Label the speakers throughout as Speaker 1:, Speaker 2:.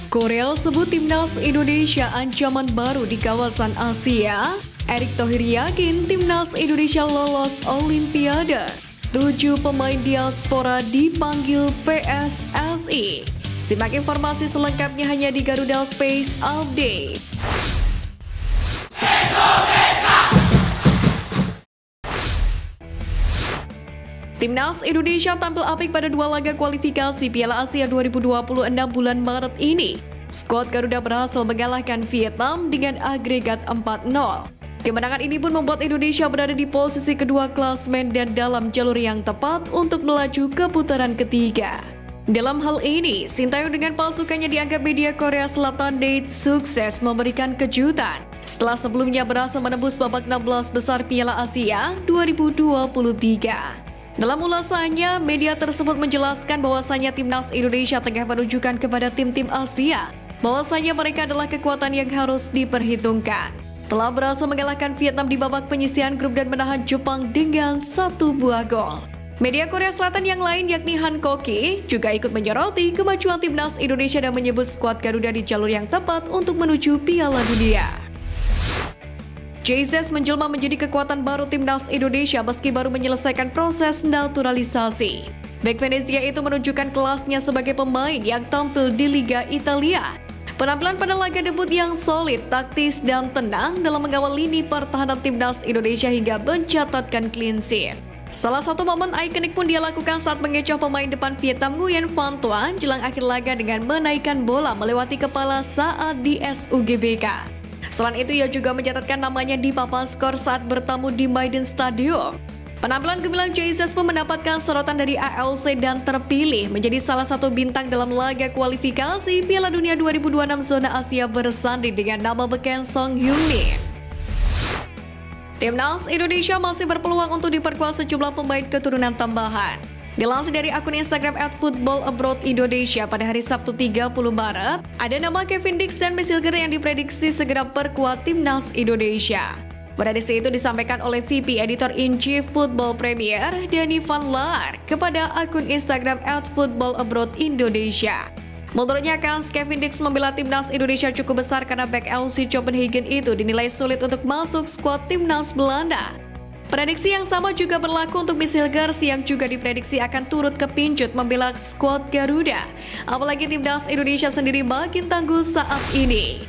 Speaker 1: Korea sebut timnas Indonesia ancaman baru di kawasan Asia. Erick Thohir yakin timnas Indonesia lolos Olimpiade. 7 pemain diaspora dipanggil PSSI. Simak informasi selengkapnya hanya di Garuda Space Update. Timnas Indonesia tampil apik pada 2 laga kualifikasi Piala Asia 2026 bulan Maret ini. Skuad Garuda berhasil mengalahkan Vietnam dengan agregat 4-0. Kemenangan ini pun membuat Indonesia berada di posisi kedua klasmen dan dalam jalur yang tepat untuk melaju ke putaran ketiga. Dalam hal ini, Sintayong dengan pasukannya dianggap media Korea Selatan Date sukses memberikan kejutan setelah sebelumnya berhasil menembus babak 16 besar Piala Asia 2023. Dalam ulasannya, media tersebut menjelaskan bahwasanya timnas Indonesia tengah menunjukkan kepada tim-tim Asia bahwasanya mereka adalah kekuatan yang harus diperhitungkan. Telah berhasil mengalahkan Vietnam di babak penyisihan grup dan menahan Jepang dengan 1 buah gol. Media Korea Selatan yang lain yakni Hankoki juga ikut menyoroti kemajuan timnas Indonesia dan menyebut skuad Garuda di jalur yang tepat untuk menuju Piala Dunia. Jesus menjelma menjadi kekuatan baru timnas Indonesia meski baru menyelesaikan proses naturalisasi. Bek Venezia itu menunjukkan kelasnya sebagai pemain yang tampil di Liga Italia. Penampilan pada laga debut yang solid, taktis, dan tenang dalam mengawal lini pertahanan timnas Indonesia hingga mencatatkan clean sheet. Salah satu momen ikonik pun dia lakukan saat mengecoh pemain depan Vietnam Nguyen Van Tuan jelang akhir laga dengan menaikkan bola melewati kepala saat di SUGBK. Selain itu, ia juga mencatatkan namanya di papan skor saat bertamu di Maiden Stadium. Penampilan gemilang Jesus pun mendapatkan sorotan dari ALC dan terpilih menjadi salah satu bintang dalam laga kualifikasi Piala Dunia 2026 zona Asia bersanding dengan nama beken Song Heung-min. Timnas Indonesia masih berpeluang untuk diperkuat sejumlah pemain keturunan tambahan. Dilansir dari akun Instagram @footballabroadindonesia pada hari Sabtu 30 Maret, ada nama Kevin Dix dan Messilger yang diprediksi segera perkuat timnas Indonesia. Prediksi itu disampaikan oleh VP Editor-in-Chief Football Premier, Danny Van Laar, kepada akun Instagram @footballabroadindonesia. Menurutnya, kans Kevin Dix membela timnas Indonesia cukup besar karena back LC Copenhagen itu dinilai sulit untuk masuk skuad timnas Belanda. Prediksi yang sama juga berlaku untuk Messilger yang juga diprediksi akan turut kepincut membela skuad Garuda. Apalagi timnas Indonesia sendiri makin tangguh saat ini.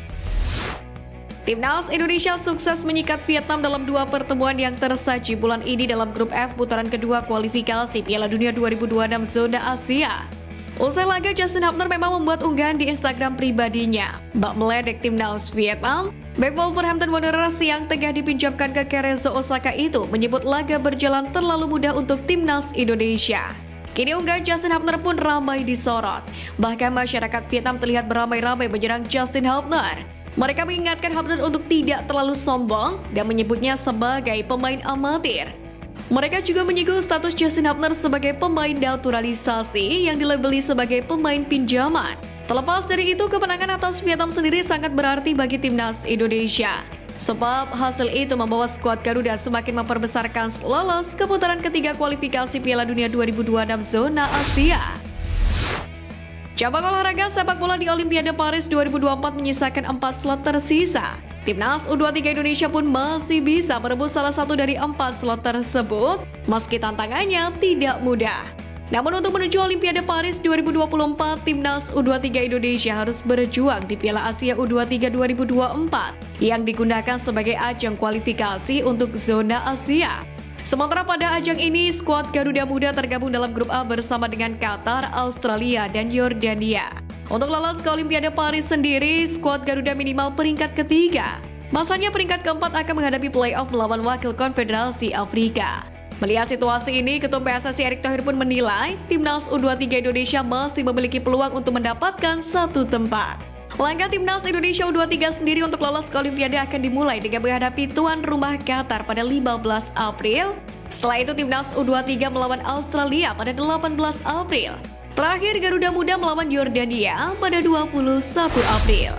Speaker 1: Timnas Indonesia sukses menyikat Vietnam dalam 2 pertemuan yang tersaji bulan ini dalam grup F putaran kedua kualifikasi Piala Dunia 2026 zona Asia. Usai laga, Justin Hubner memang membuat unggahan di Instagram pribadinya. Bak meledek timnas Vietnam, bek Wolverhampton Wanderers yang tengah dipinjamkan ke Cerezo Osaka itu menyebut laga berjalan terlalu mudah untuk timnas Indonesia. Kini unggahan Justin Hubner pun ramai disorot. Bahkan masyarakat Vietnam terlihat beramai-ramai menyerang Justin Hubner. Mereka mengingatkan Hubner untuk tidak terlalu sombong dan menyebutnya sebagai pemain amatir. Mereka juga menyinggung status Justin Hubner sebagai pemain naturalisasi yang dilabeli sebagai pemain pinjaman. Terlepas dari itu, kemenangan atas Vietnam sendiri sangat berarti bagi timnas Indonesia. Sebab hasil itu membawa skuad Garuda semakin memperbesar kans lolos ke putaran ketiga kualifikasi Piala Dunia 2026 zona Asia. Cabang olahraga sepak bola di Olimpiade Paris 2024 menyisakan 4 slot tersisa. Timnas U23 Indonesia pun masih bisa merebut salah satu dari 4 slot tersebut, meski tantangannya tidak mudah. Namun untuk menuju Olimpiade Paris 2024, Timnas U23 Indonesia harus berjuang di Piala Asia U23 2024 yang digunakan sebagai ajang kualifikasi untuk zona Asia. Sementara pada ajang ini, skuad Garuda Muda tergabung dalam grup A bersama dengan Qatar, Australia, dan Yordania. Untuk lolos ke Olimpiade Paris sendiri, skuad Garuda minimal peringkat ketiga. Masanya peringkat keempat akan menghadapi play-off melawan wakil Konfederasi Afrika. Melihat situasi ini, Ketum PSSI Erick Thohir pun menilai timnas U23 Indonesia masih memiliki peluang untuk mendapatkan 1 tempat. Langkah timnas Indonesia U23 sendiri untuk lolos ke Olimpiade akan dimulai dengan menghadapi tuan rumah Qatar pada 15 April. Setelah itu timnas U23 melawan Australia pada 18 April. Terakhir, Garuda Muda melawan Yordania pada 21 April.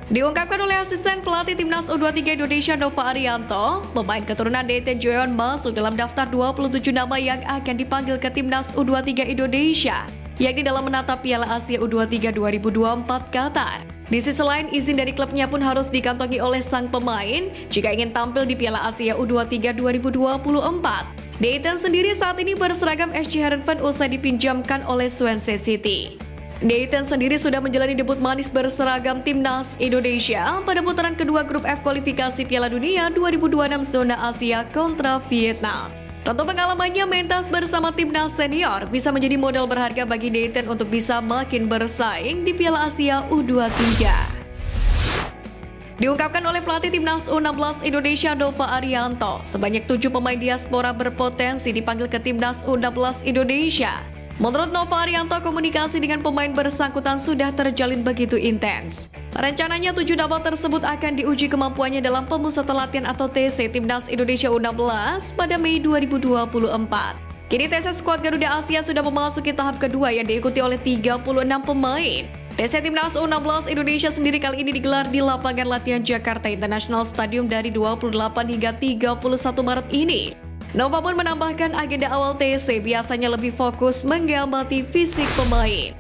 Speaker 1: Diungkapkan oleh asisten pelatih timnas U23 Indonesia Nova Arianto, pemain keturunan DT Joyon masuk dalam daftar 27 nama yang akan dipanggil ke timnas U23 Indonesia. yakni dalam menata Piala Asia U23 2024 Qatar. Di sisi lain, izin dari klubnya pun harus dikantongi oleh sang pemain jika ingin tampil di Piala Asia U23 2024. Dayton sendiri saat ini berseragam SC Heerenveen usai dipinjamkan oleh Swansea City. Dayton sendiri sudah menjalani debut manis berseragam Timnas Indonesia pada putaran kedua Grup F kualifikasi Piala Dunia 2026 zona Asia kontra Vietnam. Tentu pengalamannya mentas bersama Timnas Senior bisa menjadi modal berharga bagi Dayton untuk bisa makin bersaing di Piala Asia U23. Diungkapkan oleh pelatih Timnas U16 Indonesia Dova Arianto, sebanyak 7 pemain diaspora berpotensi dipanggil ke Timnas U16 Indonesia. Menurut Nova Arianto, komunikasi dengan pemain bersangkutan sudah terjalin begitu intens. Rencananya 7 nama tersebut akan diuji kemampuannya dalam pemusatan latihan atau TC Timnas Indonesia U16 pada Mei 2024. Kini TC skuad Garuda Asia sudah memasuki tahap kedua yang diikuti oleh 36 pemain. TC Timnas U16 Indonesia sendiri kali ini digelar di lapangan latihan Jakarta International Stadium dari 28 hingga 31 Maret ini. Nova pun menambahkan agenda awal TC biasanya lebih fokus mengamati fisik pemain.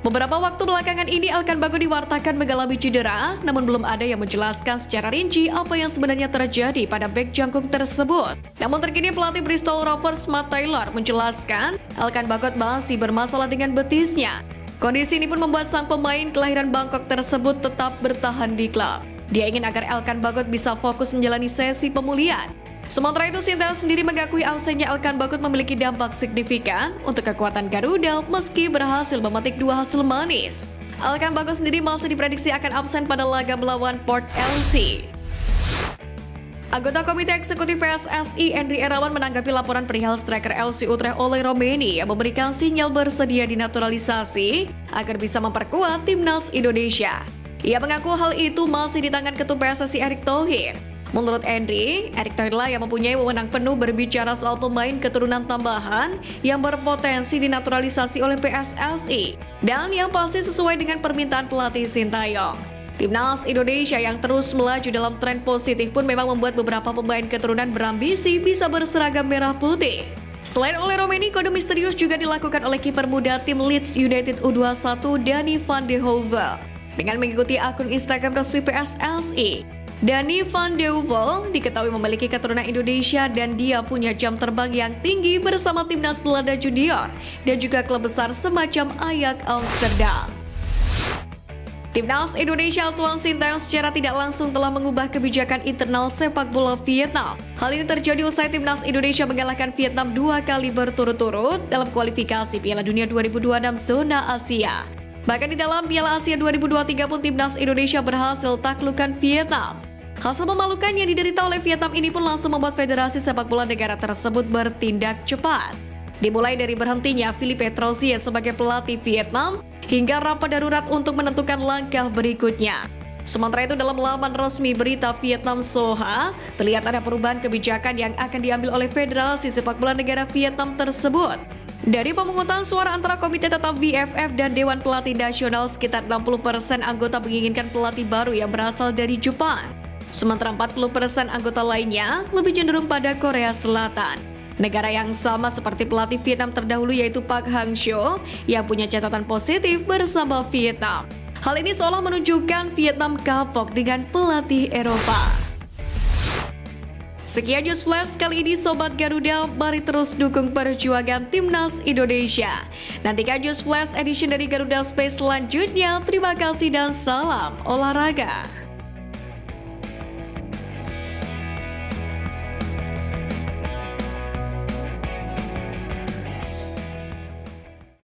Speaker 1: Beberapa waktu belakangan ini Elkan Bagot diwartakan mengalami cedera, namun belum ada yang menjelaskan secara rinci apa yang sebenarnya terjadi pada bek jangkung tersebut. Namun terkini pelatih Bristol Rovers Matt Taylor menjelaskan Elkan Bagot masih bermasalah dengan betisnya. Kondisi ini pun membuat sang pemain kelahiran Bangkok tersebut tetap bertahan di klub. Dia ingin agar Elkan Bagot bisa fokus menjalani sesi pemulihan. Sementara itu, Sinteyong sendiri mengakui absennya Elkan Bagot memiliki dampak signifikan untuk kekuatan Garuda meski berhasil memetik 2 hasil manis. Elkan Bagot sendiri masih diprediksi akan absen pada laga melawan Port LC. Anggota Komite Eksekutif PSSI Endri Irawan menanggapi laporan perihal striker LC Utrecht Ole Romeni yang memberikan sinyal bersedia dinaturalisasi agar bisa memperkuat Timnas Indonesia. Ia mengaku hal itu masih di tangan Ketua PSSI Erick Thohir. Menurut Endri, Erick Thohir lah yang mempunyai wewenang penuh berbicara soal pemain keturunan tambahan yang berpotensi dinaturalisasi oleh PSSI dan yang pasti sesuai dengan permintaan pelatih Sinteyong. Timnas Indonesia yang terus melaju dalam tren positif pun memang membuat beberapa pemain keturunan berambisi bisa berseragam merah putih. Selain Ole Romeni, kode misterius juga dilakukan oleh kiper muda tim Leeds United U21 Danny van de Heuvel. Dengan mengikuti akun Instagram resmi PSSI, Danny van de Heuvel diketahui memiliki keturunan Indonesia dan dia punya jam terbang yang tinggi bersama timnas Belanda Junior dan juga klub besar semacam Ajax Amsterdam. Timnas Indonesia asuhan Sinteyong secara tidak langsung telah mengubah kebijakan internal sepak bola Vietnam. Hal ini terjadi usai Timnas Indonesia mengalahkan Vietnam 2 kali berturut-turut dalam kualifikasi Piala Dunia 2026 zona Asia. Bahkan di dalam Piala Asia 2023 pun Timnas Indonesia berhasil taklukkan Vietnam. Hasil memalukan yang diderita oleh Vietnam ini pun langsung membuat Federasi Sepak Bola negara tersebut bertindak cepat. Dimulai dari berhentinya Philippe Troussier sebagai pelatih Vietnam, hingga rapat darurat untuk menentukan langkah berikutnya. Sementara itu dalam laman resmi berita Vietnam Soha, terlihat ada perubahan kebijakan yang akan diambil oleh Federasi Sepak Bola negara Vietnam tersebut. Dari pemungutan suara antara Komite Tetap VFF dan Dewan Pelatih Nasional, sekitar 60% anggota menginginkan pelatih baru yang berasal dari Jepang. Sementara 40% anggota lainnya lebih cenderung pada Korea Selatan. Negara yang sama seperti pelatih Vietnam terdahulu yaitu Park Hang-seo yang punya catatan positif bersama Vietnam. Hal ini seolah menunjukkan Vietnam kapok dengan pelatih Eropa. Sekian News Flash kali ini Sobat Garuda, mari terus dukung perjuangan Timnas Indonesia. Nantikan News Flash edition dari Garuda Space selanjutnya. Terima kasih dan salam olahraga.